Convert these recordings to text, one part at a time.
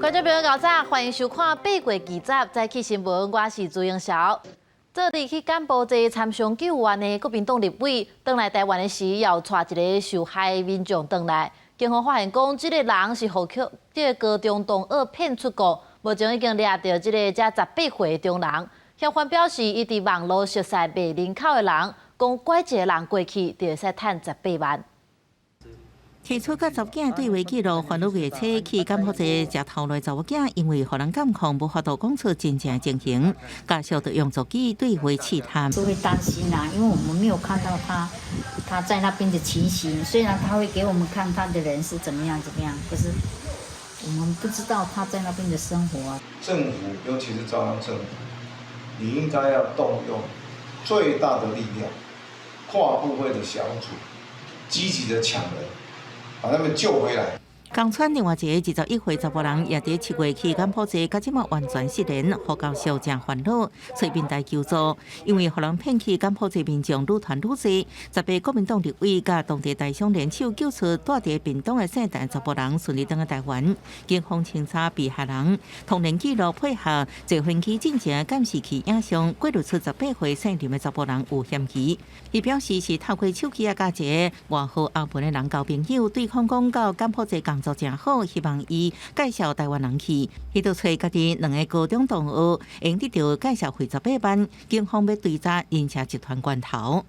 观众朋友，早早，欢迎收看《八月2集早起新闻》，我是朱英韶。做地去柬埔寨参详救援的国民党立委，返来台湾的时，要带一个受害民众返来。警方发现讲，这个人是互这个高中同学骗出国，目前已经抓到这个才18岁的中人。警方表示，伊伫网络熟识卖人口的人，讲拐一个人过去就会使赚18万。 提出甲查某囝对话记录，烦恼月初去柬埔寨食头来查某囝，因为互人监控，无法度讲出真正情形，家属就用手机对话试探。就会担心啊，因为我们没有看到他在那边的情形，虽然他会给我们看他的人是怎么样，可是我们不知道他在那边的生活啊。政府，尤其是中央政府，你应该要动用最大的力量，跨部会的小组，积极的抢人。 把他们救回来。江川另外一个21岁查某人，也伫7月去柬埔寨，甲即马完全失联，互教授真烦恼，找平台求助。因为互人骗去柬埔寨民众愈传愈多，18国民党立委甲当地大商联手救出住伫屏东的姓陈查某人，顺利登台湾。警方清查被害人，通联记录配合，坐飞机进前监视器影像，归入出18岁姓林的查某人有嫌疑。伊表示是透过手机甲一个外号阿文的人交朋友，对方讲到柬埔寨工作真好，希望伊介绍台湾人去。伊就找家己2个高中同学，用得到介绍费18万。警方要追查银社集团关头。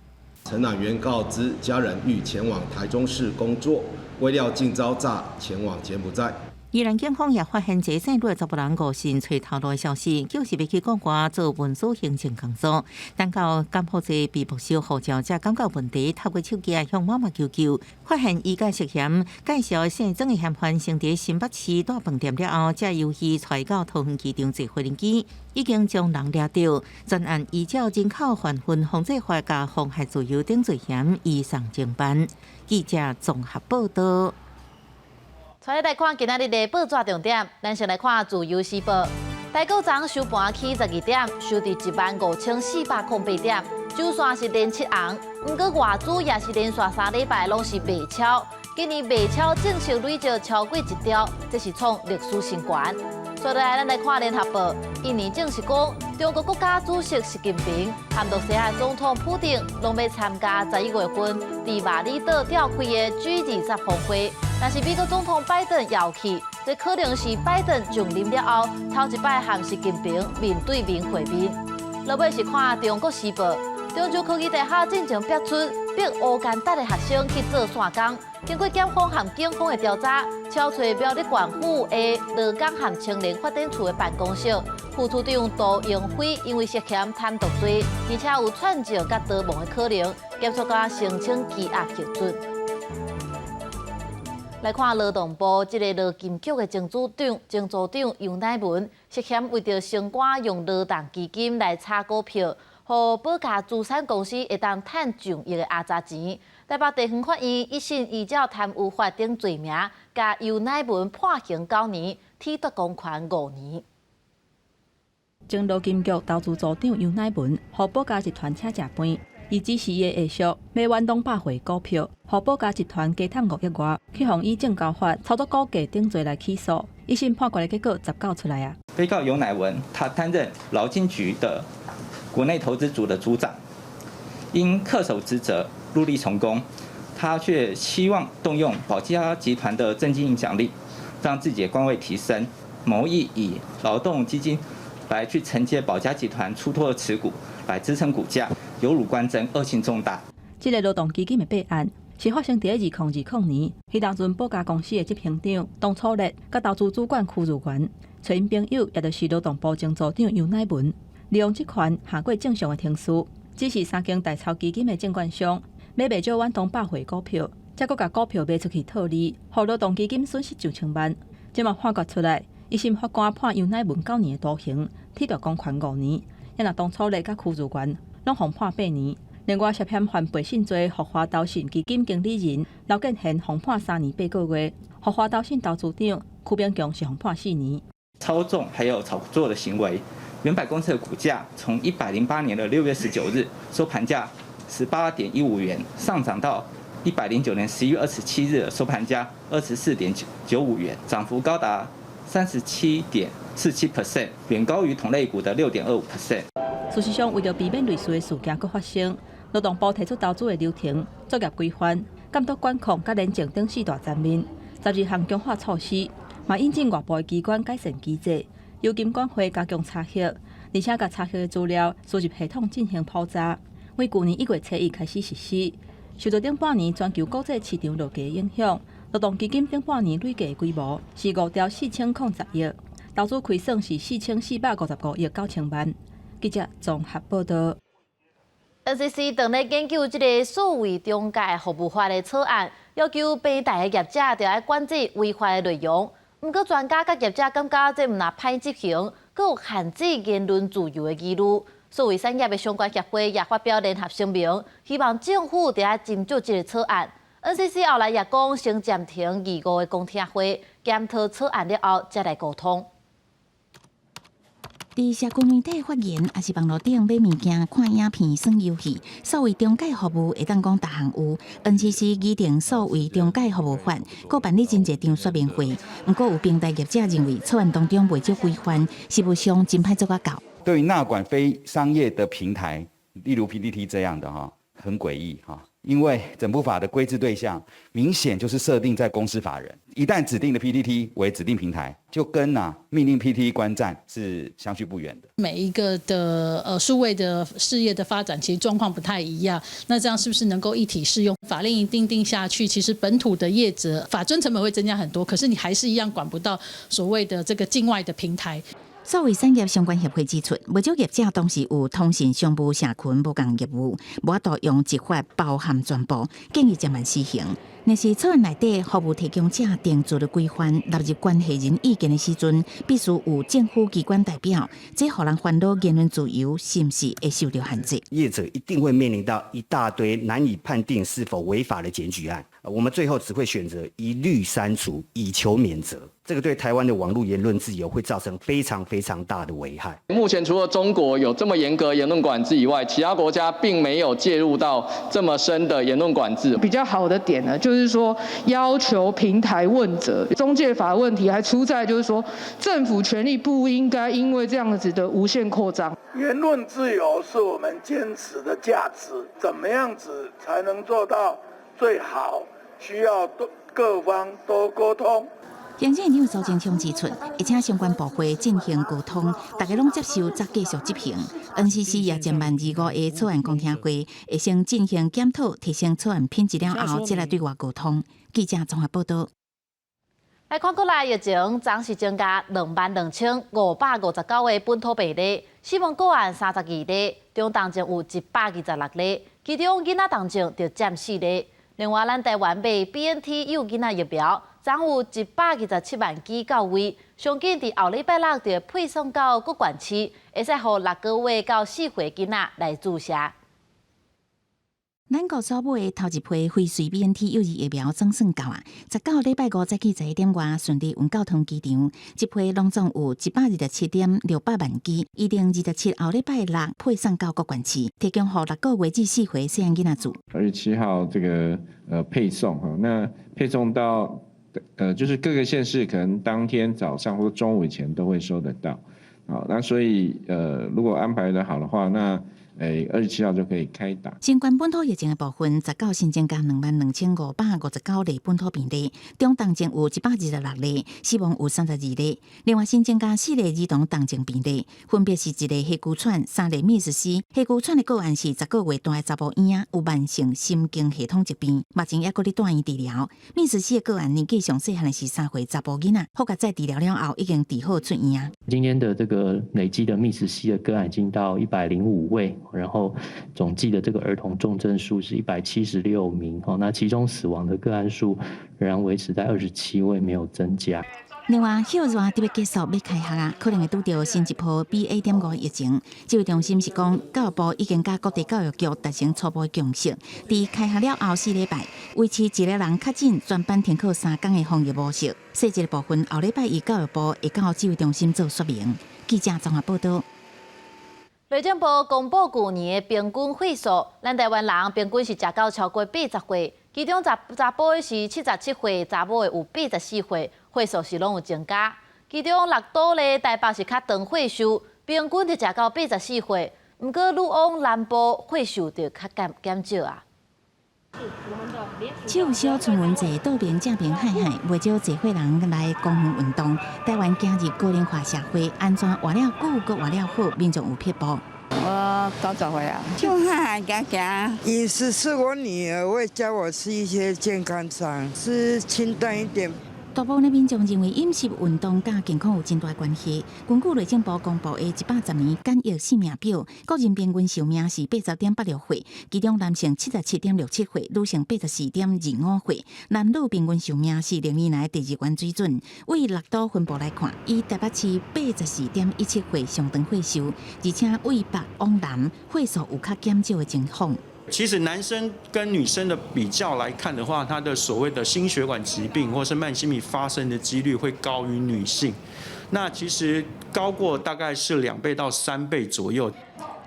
陈乃元告知家人欲前往台中市工作，未料竟遭诈前往柬埔寨。 宜兰警方也发现一姓女查某人误信找头路的消息，就是要去国外做文书行政工作。等到柬埔寨被没收护照，才感觉问题，透过手机向妈妈求救，发现伊介涉嫌介绍姓曾的嫌犯，先伫新北市大饭店了后，才由伊带到桃园机场坐飞机，已经将人抓到。专案依照人口贩运防制法甲妨害自由等罪嫌移送侦办。记者综合报道。 带你来看今仔日的报纸重点，咱先来看《自由时报》。台股昨收盘起12点，收伫15408点，就算是连7红，不过外资也是连续3礼拜拢是卖超，今年卖超正式累积超过1兆，这是创历史新高。接下来咱来看《联合报》，印尼证实讲，中国国家主席习近平和墨西哥总统普京拢要参加11月份伫马里岛召开的 G20峰会。 但是美国总统拜登要去，这可能是拜登上任了后头一摆和习近平面对面会面。落尾是看《中国时报》，中州科技大学进前逼出逼乌干达的学生去做线工，经过检方和警方的调查，敲找苗栗县府的劳工和青年发展处的办公室，副处长杜永辉因为涉嫌贪渎罪，而且有串证甲逃亡的可能，检察官申请羁押核准。 来看劳动部这个劳金局的前组长杨乃文，涉嫌为着升官用劳动基金来炒股票，互保价资产公司会当赚上亿的压榨钱。台北地方法院一审依照贪污法等罪名，甲杨乃文判刑9年，褫夺公权5年。前劳金局投资组长杨乃文，互保家集团请食饭。 伊指示伊的下属买远200汇股票，互保家集团加赚5亿外，去向以证交法操作股价等罪来起诉。一审判决的结果19出来啊。被告尤乃文，他担任劳金局的国内投资组的组长，因恪守职责、戮力从公，他却希望动用保家集团的政经影响力，让自己的官位提升，谋意以劳动基金来去承接保家集团出脱的持股，来支撑股价。 有辱官箴，恶性重大。这个劳动基金的备案是发生在2020年，迄当阵保家公司的执行长董楚烈，甲投资主管区主管，找因朋友，也就是劳动部前组长杨乃文，利用这款下过正常的程序，指示3间大钞基金的证券商买卖少远200汇股票，再搁甲股票卖出去套利，互劳动基金损失上千万。即马判决出来，一审法官判杨乃文9年的徒刑，褫夺公权5年，也若董楚烈甲区主管。 拢互判8年，另外涉嫌犯背信罪，福华投信基金经理人刘建贤互判3年8个月，福华投信投资长区炳强是互判4年。操纵还有炒作的行为，原百公司的股价从108年的6月19日收盘价18.15元，上涨到109年11月27日的收盘价24.95元，涨幅高达37.47%，远高于同类股的6.25%。事实上，为了避免类似的事件搁发生，劳动部提出投资的流程、作业规范、监督管控、甲廉政等4大层面，12项强化措施，嘛引进外部的机关改善机制，由金管会加强查核，而且甲查核的资料输入系统进行普查。为去年1月7日开始实施，受到顶半年全球国际市场落价的影响，劳动基金顶半年累计规模是5兆4010亿，投资亏损是4455亿9千万。记者综合报道。NCC 正在研究这个数位中介服务法的草案，要求平台的业者就要管制违法的内容。不过，专家甲业者感觉这唔那歹执行，佫有限制言论自由的疑虑。数位产业的相关协会也发表联合声明，希望政府得要斟酌这个草案。NCC 后来也讲，先暂停2、5的公听会，检讨草案了后再来沟通。伫社区媒体发言，也是网络顶买物件、看影片、耍游戏，所谓中介服务会当讲逐项有。NCC 拟定所谓中介服务法，搁办理真侪场说明会。不过有平台业者认为草案当中未少规范，实务上真歹做到到。对于纳管非商业的平台，例如 PTT 这样的很诡异因为整部法的规制对象明显就是设定在公司法人，一旦指定的 PTT 为指定平台，就跟命令 PTT 观战是相去不远的。每一个的数位的事业的发展，其实状况不太一样。那这样是不是能够一体适用？法令一定下去，其实本土的业者法遵成本会增加很多，可是你还是一样管不到所谓的这个境外的平台。所谓产业相关协会指出，不少业者当时有通讯商务社群无共业务，无法度用一法包含全部，建议渐慢施行。若是草案内底服务提供者定做的规范纳入关系人意见的时阵，必须有政府机关代表，这互人烦恼言论自由是不是会受到限制？业者一定会面临到一大堆难以判定是否违法的检举案，我们最后只会选择一律删除，以求免责。这个对台湾的网络言论自由会造成非常非常大的危害。目前除了中国有这么严格言论管制以外，其他国家并没有介入到这么深的言论管制。比较好的点呢，就是说要求平台问责。中介法问题还出在就是说，政府权力不应该因为这样子的无限扩张。言论自由是我们坚持的价值，怎么样子才能做到最好？需要各方多沟通。行政院苏贞昌指出，而且相关部会进行沟通，大家拢接受，再继续执行。NCC 也将办2、5的草案公听会，会先进行检讨，提升草案品质了后，再来对外沟通。记者综合报道。来看国内疫情，暂时增加22559个本土病例，死亡个案32例，中重症有126例，其中囡仔重症就占4例。另外，咱台湾买 BNT 幼囡仔疫苗，总有127万剂到位，上紧伫后礼拜6就配送到各县市，会使予6个月到4岁囡仔来注射。咱国所买的头一批辉瑞 BNT 幼儿疫苗总算到啊！19礼拜5早起11点外顺利运到通机场，这批拢总有127.600万剂，2027后礼拜6配送到各县市，提供予6个月至4岁细汉囡仔住。27号这个配送哈，那配送到就是各个县市可能当天早上或中午以前都会收得到，好，那所以如果安排的好的话，那27号就可以开打。新冠本土疫情的部分，19新增加22559例本土病例，中重症有126例，死亡有32例。另外新增加4例儿童重症病例，分别是1例黑骨喘、3例密斯氏。黑骨喘的个案是10个月大的查甫婴仔，有慢性神经系统疾病，目前也搁咧住院治疗。密斯氏的个案年纪上细汉的是3岁查甫囡仔，后甲再治疗了后已经治好出院。今天的这个累积的密斯氏的个案已经到105位。然后总计的这个儿童重症数是176名，那其中死亡的个案数仍然维持在27位，没有增加。另外，休热特别结束要开学啊，可能会拄到新一波 BA.5 疫情。指挥中心是讲，教育部已经甲各地教育局达成初步共识，伫开学了后4礼拜，维持1个人确诊全班停课3天的防疫模式。细节的部分，后礼拜1教育部会到指挥中心做说明。记者综合报道。内政部公布去年的平均岁数，咱台湾人平均是食到超过80岁，其中查甫的是77岁，查某的有84岁，岁数是拢有增加。其中6都咧台北是较长岁数，平均就食到84岁。不过，愈往南部岁数就较减少啊。手小春文节岛边正平海海，袂少侪伙人来公园运动。台湾走入个人化社会，安全活了久，搁活了好，民众有撇步。我到早回啊，就海海行行。饮食是我女儿会教我吃一些健康餐，吃清淡一点。大部分的民众认为饮食运动甲健康有真大关系。根据内政部公布的110年简约性命表，个人平均寿命是80.86岁，其中男性77.67岁，女性84.25岁，男女平均寿命是0年来第2悬水准。为6都分布来看，以台北市84.17岁上长岁数，而且为北往南岁数有较减少的情况。其实男生跟女生的比较来看的话，他的所谓的心血管疾病或是慢性病发生的几率会高于女性，那其实高过大概是2倍到3倍左右。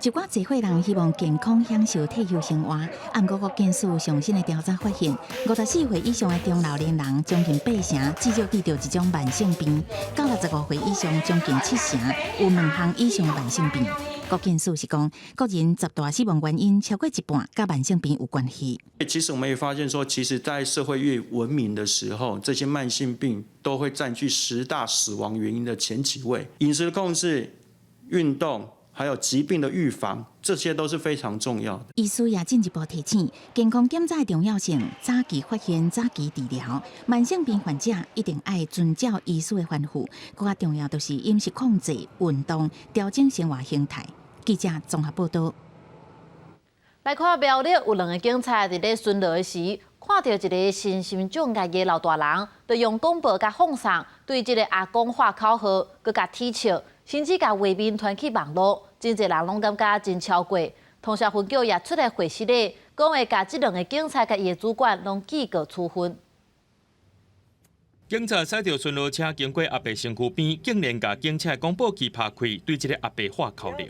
一寡侪伙人希望健康享受退休生活，按各国件数上新的调查发现，54岁以上的中老年人将近8成至少遇到一种慢性病，到65岁以上将近7成有2项以上的慢性病。国健署是讲，个人10大死亡原因超过一半跟慢性病有关系。其实我们也发现说，其实在社会越文明的时候，这些慢性病都会占据10大死亡原因的前几位。饮食的控制、运动，还有疾病的预防，这些都是非常重要的。医师也进一步提醒，健康检查的重要性，早期发现、早期治疗。慢性病患者一定要遵照医师的吩咐，更加重要就是饮食控制、运动、调整生活形态。记者综合报道。来看苗栗有2个警察伫咧巡逻时，看到一个身心障碍的老大人，就用广播甲放送，对这个阿公喊口号，佮甲踢笑，甚至甲画面传去网络，真侪人拢感觉真超过。通宵分局也出来回息咧，讲会甲这2个警察甲伊的主管拢记过处分。警察驶着巡逻车经过阿伯身躯边，竟然甲警察广播机拍开，对这个阿伯喊口令。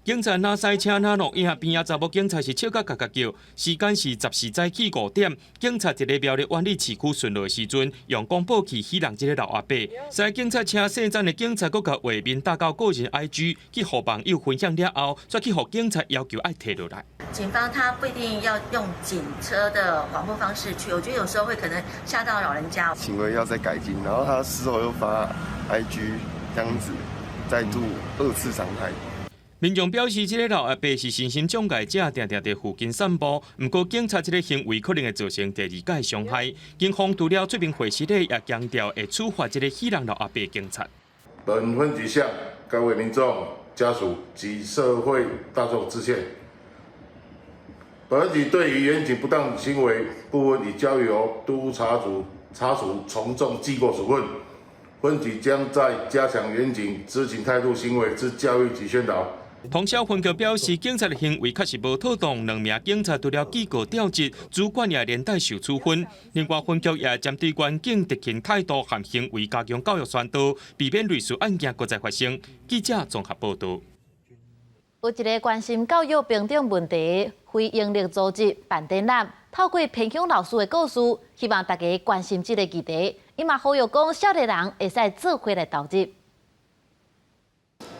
警察哪驶车哪录影，边仔查某警察是笑甲嘎嘎叫。时间是14早起5点，警察伫咧苗栗万里市区巡逻时阵，用广播器戏弄这个老阿伯。驶警察车姓张的警察，佮甲画面打到个人 IG， 去互网友分享了后，再去互警察要求爱摕落来。警方他不一定要用警车的广播方式去，我觉得有时候会可能吓到老人家。行为要再改进，然后他事后又发 IG 这样子，再度2次伤害。民众表示，这个老阿伯是身心障碍者，常常在附近散步。不过，警察这个行为可能会造成第2界伤害。警方除了出面回息咧，也强调会处罚这个戏弄老阿伯的警察。本分局向各位民众、家属及社会大众致歉。本局对于远景不当行为部分，已交由督察组查处从重记过处分。分局将在加强远景执勤态度行为之教育及宣导。通宵分局表示，警察的行为确实无妥当，2名警察除了记过调职，主管也连带受处分。另外，分局也针对员警执勤态度和行为加强教育宣导，避免类似案件再发生。记者综合报道。有一个关心教育平等问题非营利组织办展览，透过偏乡老师的故事，希望大家关心这个议题。伊嘛呼吁讲，少年人会使做伙来投入。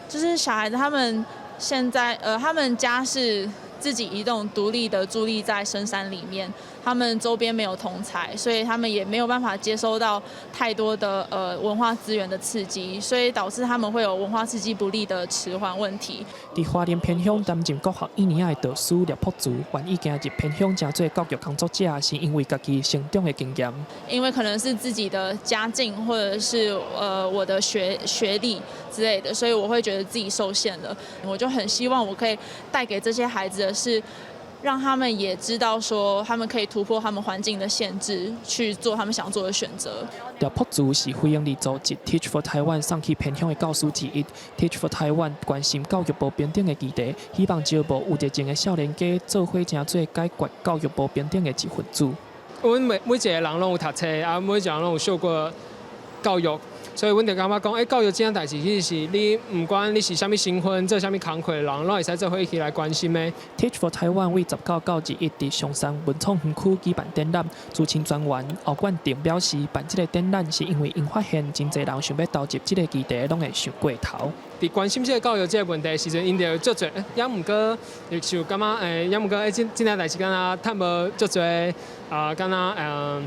就是小孩子他们现在他们家是自己一栋独立的伫立在深山里面，他们周边没有同侪，所以他们也没有办法接收到太多的文化资源的刺激，所以导致他们会有文化刺激不利的迟缓问题。伫花莲偏乡担任国学1年的导师廖朴竹，愿意行入偏乡成做教育工作者，是因为家己成长的经验。因为可能是自己的家境，或者是我的学历之类的，所以我会觉得自己受限了。我就很希望我可以带给这些孩子的是，让他们也知道说，他们可以突破他们环境的限制，去做他们想做的选择。廖朴竹是非营利组织 Teach for Taiwan 送去偏乡的教师之一。Teach for Taiwan 关心教育部平等的议题，希望招募有热情的少年家做伙成做解决教育部平等的一份子。阮每一个人拢有读册，啊，每一个人拢有受过教育，所以阮就感觉讲，教育这件代志其实是你唔管你是啥物身份，做啥物工课的人，拢会使做伙一起来关心的。Teach for Taiwan 为19到21日上山文创园区举办展览，主持专员欧冠定表示，办这个展览是因为因发现真侪人想要投入这个议题，拢会想过头。伫关心这个教育这个问题的时阵，因就足侪，也毋过就感觉也毋过这件代志敢若探无足侪敢若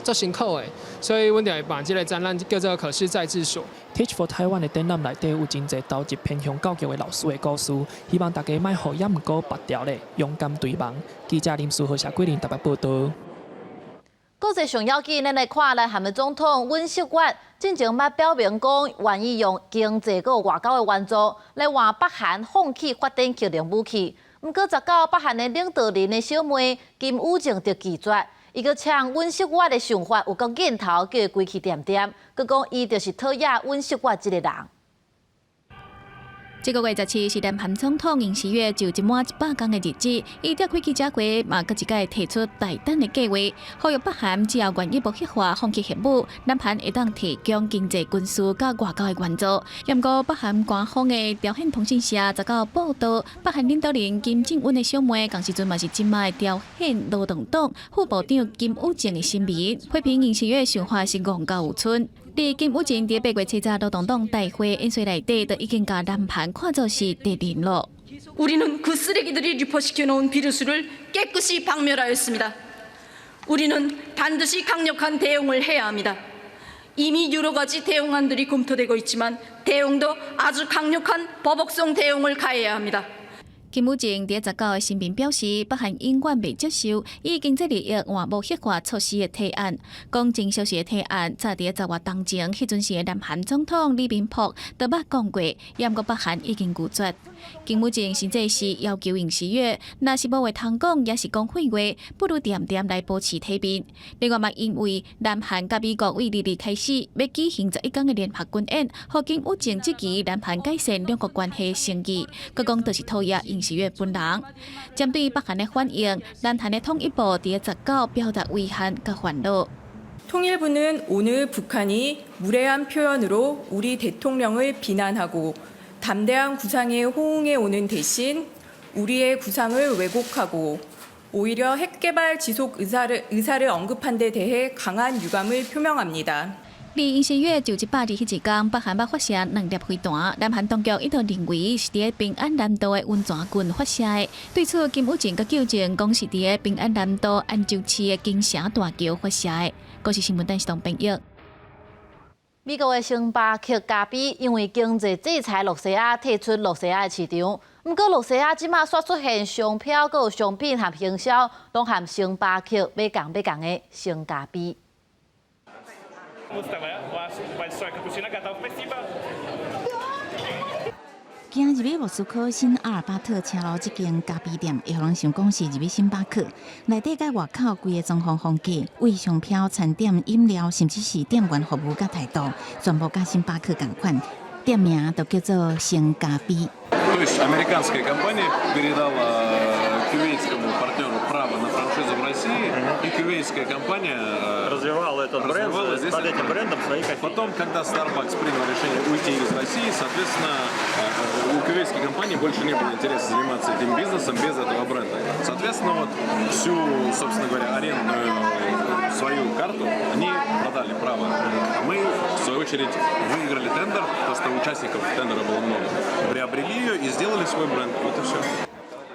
足辛苦的，所以阮就会办这个展览叫做可视再治所。Teach for Taiwan 的展览内底有真侪投入偏向教育的老师的故事，希望大家莫互也毋过拔掉咧，勇敢对望。记者林书豪、谢桂玲台北报道。国际上要紧，咱来看咱韩国总统尹锡悦进前捌表明讲，愿意用经济和外交的援助来换北韩放弃发展核能武器。不过，19北韩的领导人的小妹金宇正就拒绝。伊阁呛尹锡悦的想法有够瘾头，叫伊归去点点。佮讲伊就是讨厌尹锡悦这个人。这个月17是南韩总统尹锡悦就一满100天的日子，伊召开记者会，嘛佮一概提出大胆的计划，呼吁北韩只要愿意无核化、放弃核武，南韩会当提供经济、军事佮外交的援助。不过，北韩官方的朝鲜通讯社19报道，北韩领导人金正恩的小妹，同时阵嘛是今麦朝鲜劳动党副部长金宇正的新妹，批评尹锡悦想法是戇到有寸。伫金宇正伫8月7日劳动党大会演说内底，就已经把南韩看作是敌人了。 우리는 그 쓰레기들이 유포시켜놓은 비루스를 깨끗이 박멸하였습니다. 우리는 반드시 강력한 대응을 해야 합니다. 이미 여러 가지 대응안들이 검토되고 있지만 대응도 아주 강력한 보복성 대응을 가해야 합니다. 金宇正伫19的声明表示，北韩永远未接受以经济利益换无核化措施的提案。讲真消息的提案，早伫10月中前，迄阵时的南韩总统李明博都捌讲过，也毋过北韩已经拒绝。金宇正甚至是要求尹锡悦，若是无话通讲，也是讲废话，不如点点来保持体面。另外嘛，因为南韩甲美国为2日开始要举行11天的联合军演，互金宇正即期南韩改善两国关系成绩，佮讲就是讨厌尹锡悦本人。针对北韩的反应，南韩的统一部伫19表达遗憾佮烦恼。 통일부는 오늘 북한이 무례한 표현으로 우리 대통령을 비난하고 담대한 구상에 호응해 오는 대신 우리의 구상을 왜곡하고 오히려 핵개발 지속 의사를 언급한 데 대해 강한 유감을 표명합니다. 李尹锡悦就18日迄一天，北韩捌发射2粒飞弹，南韩当局一度认为是伫平安南道的温泉郡发射的。对此，金宇正佮纠正讲是伫平安南道安州市的金城大桥发射的。国际新闻电视台彭玉。美国的星巴克咖啡因为经济制裁洛西亚退出洛西亚的市场，不过洛西亚即马却出现商票、佮商品和营销拢和星巴克要共的性价比。 今日要莫斯科新阿尔巴特车路这间咖啡店，会让人想讲是入去星巴克。内底甲外口规个装潢风格、为商票、餐点、饮料，甚至是店员服务甲态度，全部甲星巴克同款。店名就叫做星咖啡。То есть американская компания передала кувейтскому партнеру право на франшизу в России, и кувейтская компания развивала этот бренд, под этим брендом свои кофейни. Потом, когда Starbucks принял решение уйти из России, соответственно, у кувейтской компании больше не было интереса заниматься этим бизнесом без этого бренда. Соответственно, вот всю, собственно говоря, арендную свою карту они продали право. А мы, в свою очередь, выиграли тендер, потому что участников тендера было много. Приобрели ее и сделали свой бренд. Вот и все.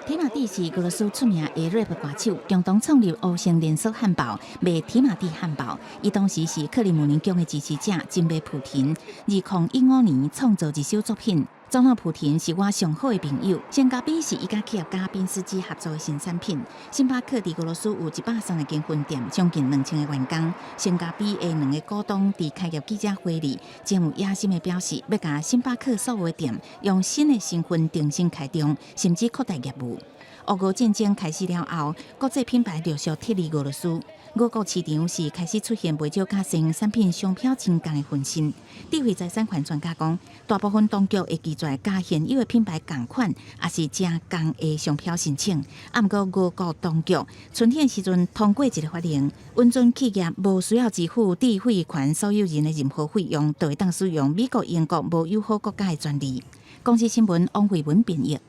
提马蒂是俄罗斯出名的 rap 歌手，共同创立欧星连锁汉堡，卖提马蒂汉堡。伊当时是克里姆林宫的支持者，真卖莆田。2015年创造一首作品。 总统莆田是我上好的朋友。星咖啡是伊甲企业家宾斯基合作的新产品。星巴克伫俄罗斯有130间分店，将近2000个员工。星咖啡的2个股东伫开业记者会里，真有野心的表示，要甲星巴克所有的店用新的身份重新开张，甚至扩大业务。俄乌战争开始了后，国际品牌陆续撤离俄罗斯。我国市场是开始出现袂少甲生产品商标侵权的分身。智慧财产权专家讲，大部分当局会拒绝甲现有的品牌同款，也是正共的商标申请。啊，毋过俄国当局春天时阵通过一个法令，允准企业无需要支付智慧权所有人的任何费用，就会当使用美国、英国无友好国家的专利。公司新闻王慧文编译。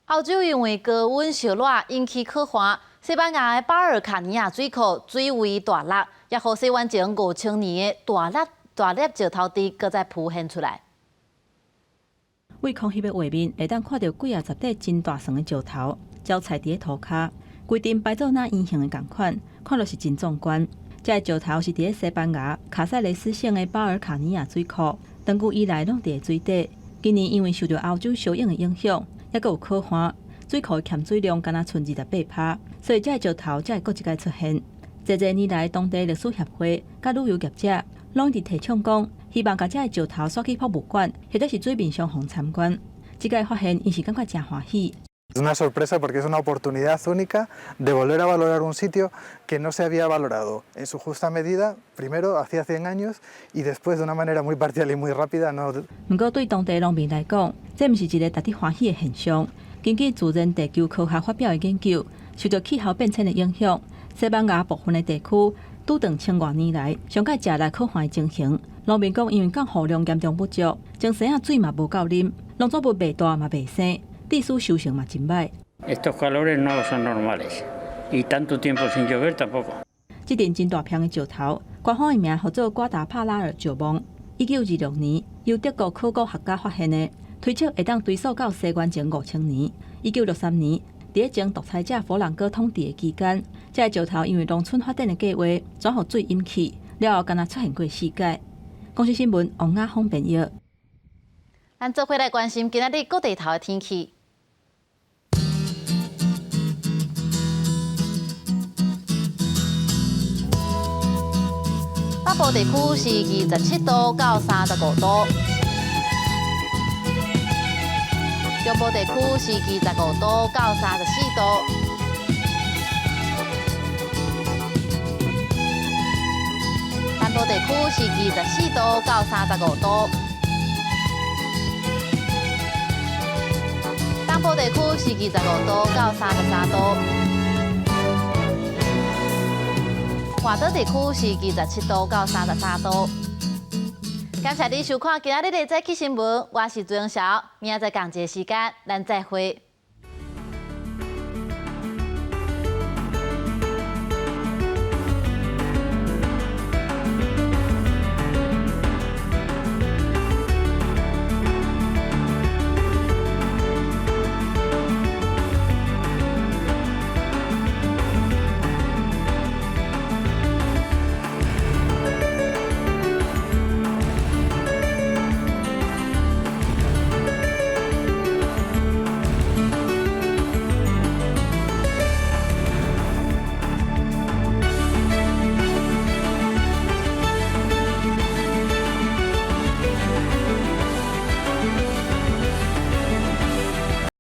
澳洲因为高温烧热引起可汗。西班牙的巴尔卡尼亚水库水位大落，也予洗完前5000年的大粒石头地，搁再浮现出来。为空翕的画面，会当看到几啊十块真大层的石头交叉伫土骹，规定摆做那圆形的共款，看落是真壮观。这个石头是伫西班牙卡塞雷斯省的巴尔卡尼亚水库，长久以来拢伫水底。今年因为受到澳洲小影的影响，也搁有可汗。水库的欠水量敢若剩28趴，所以这个石头才会搁一届出现。这年来，当地历史协会甲旅游业者拢伫提倡讲，希望把这个石头刷去博物馆，或者是水面上互参观。这个发现，伊是感觉真欢喜。Es una sorpresa porque es una oportunidad única de volver a valorar un sitio que no se había valorado en su justa medida, primero hacía 100 años y después de una manera muy parcial y muy rápida. 不过对当地农民来讲，这毋是一个值得欢喜的现象。根据自然地球科学发表的研究，受到气候变迁的影响，西班牙部分的地区拄长千多年来上届食力可汗的情形。农民讲，因为降雨量严重不足，井水啊水嘛无够啉，农作物袂大嘛袂生，地势收成嘛真歹。Estos calores no son normales y tanto tiempo sin llover tampoco。这顶真大片的石头，官方的名叫做瓜达帕拉尔石墓，1926年由德国考古学家发现的。推测会当追溯到西元前5000年。1963年，伫前独裁者佛朗哥统治的期间，这个石头因为农村发展的计划转互水淹去，了后敢若出现过4届。公司新闻王雅芳编译。咱做伙来关心今仔日各地头的天气。北部地区是27度到35度。中部地区是25度到34度，南部地区是24度到35度，东部地区是25度到33度，华岛地区是27度到33度。感谢你收看今仔日的早起新闻，我是朱永晓，明仔载同一个时间，咱再会。